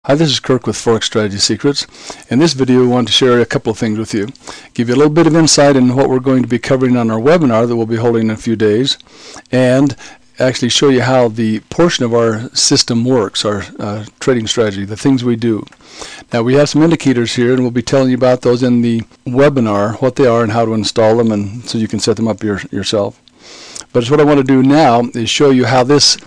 Hi, this is Kirk with Forex Strategy Secrets. In this video, I want to share a couple of things with you. Give you a little bit of insight into what we're going to be covering on our webinar that we'll be holding in a few days, and actually show you how the portion of our system works, our trading strategy, the things we do. Now, we have some indicators here, and we'll be telling you about those in the webinar, what they are and how to install them, and so you can set them up yourself. But what I want to do now is show you how this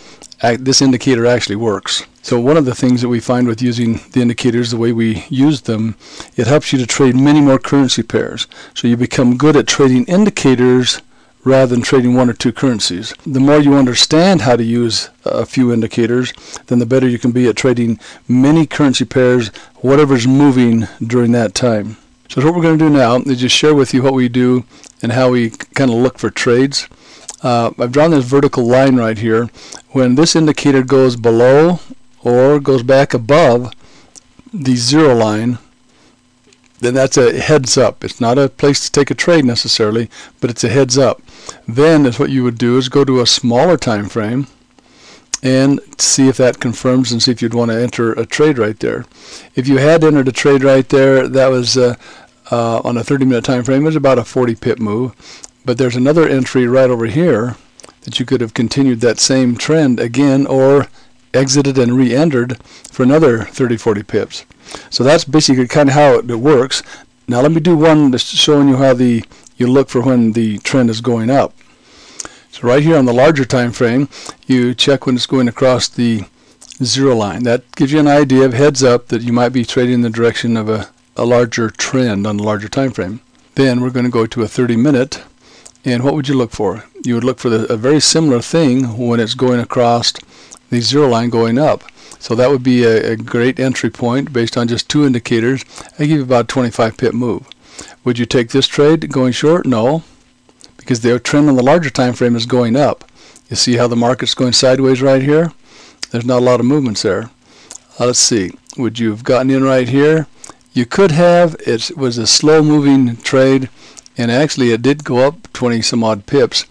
indicator actually works. So one of the things that we find with using the indicators the way we use them, it helps you to trade many more currency pairs. So you become good at trading indicators rather than trading one or two currencies. The more you understand how to use a few indicators, then the better you can be at trading many currency pairs, whatever's moving during that time. So what we're going to do now is just share with you what we do and how we kind of look for trades. I've drawn this vertical line right here. When this indicator goes below or goes back above the zero line, then that's a heads up. It's not a place to take a trade necessarily, but it's a heads up. Then what you would do is go to a smaller time frame and see if that confirms and see if you'd want to enter a trade right there. If you had entered a trade right there, that was on a 30-minute time frame, it was about a 40 pip move. But there's another entry right over here that you could have continued that same trend again or exited and re-entered for another 30-40 pips. So that's basically kind of how it works. Now let me do one that's showing you how you look for when the trend is going up. So right here on the larger time frame, you check when it's going across the zero line. That gives you an idea of heads up that you might be trading in the direction of a larger trend on the larger time frame. Then we're going to go to a 30-minute. And what would you look for? You would look for a very similar thing when it's going across the zero line going up. So that would be a great entry point based on just two indicators. I give you about a 25 pip move. Would you take this trade going short? No, because the trend on the larger time frame is going up. You see how the market's going sideways right here? There's not a lot of movements there. Let's see. Would you have gotten in right here? You could have. It was a slow moving trade. And actually it did go up 20 some odd pips,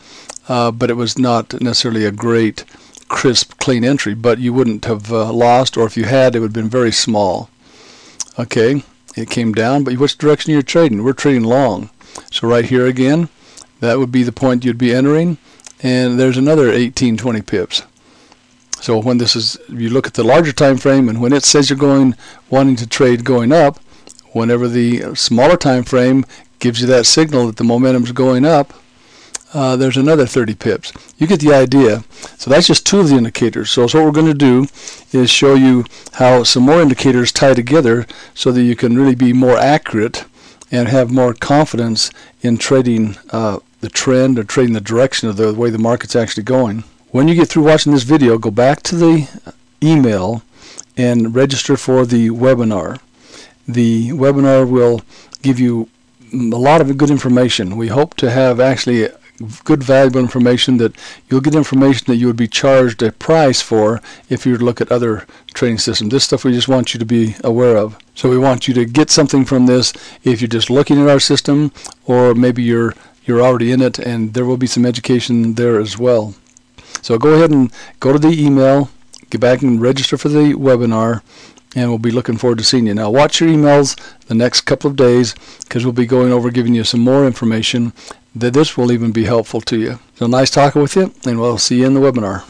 but it was not necessarily a great crisp clean entry, but you wouldn't have lost, or if you had, it would have been very small. Okay, it came down, but which direction you're trading? We're trading long. So right here again, that would be the point you'd be entering, and there's another 18-20 pips. So when this is, you look at the larger time frame, and when it says you're wanting to trade going up, whenever the smaller time frame gives you that signal that the momentum's going up, there's another 30 pips. You get the idea. So that's just two of the indicators. So what we're going to do is show you how some more indicators tie together so that you can really be more accurate and have more confidence in trading the trend or trading the direction of the way the market's actually going. When you get through watching this video, go back to the email and register for the webinar. The webinar will give you a lot of good information. We hope to have actually good valuable information that you'll get information that you would be charged a price for if you were to look at other trading systems. This stuff we just want you to be aware of. So we want you to get something from this if you're just looking at our system, or maybe you're already in it, and there will be some education there as well. So go ahead and go to the email, get back and register for the webinar, and we'll be looking forward to seeing you. Now watch your emails the next couple of days, because we'll be going over giving you some more information that this will even be helpful to you. So nice talking with you, and we'll see you in the webinar.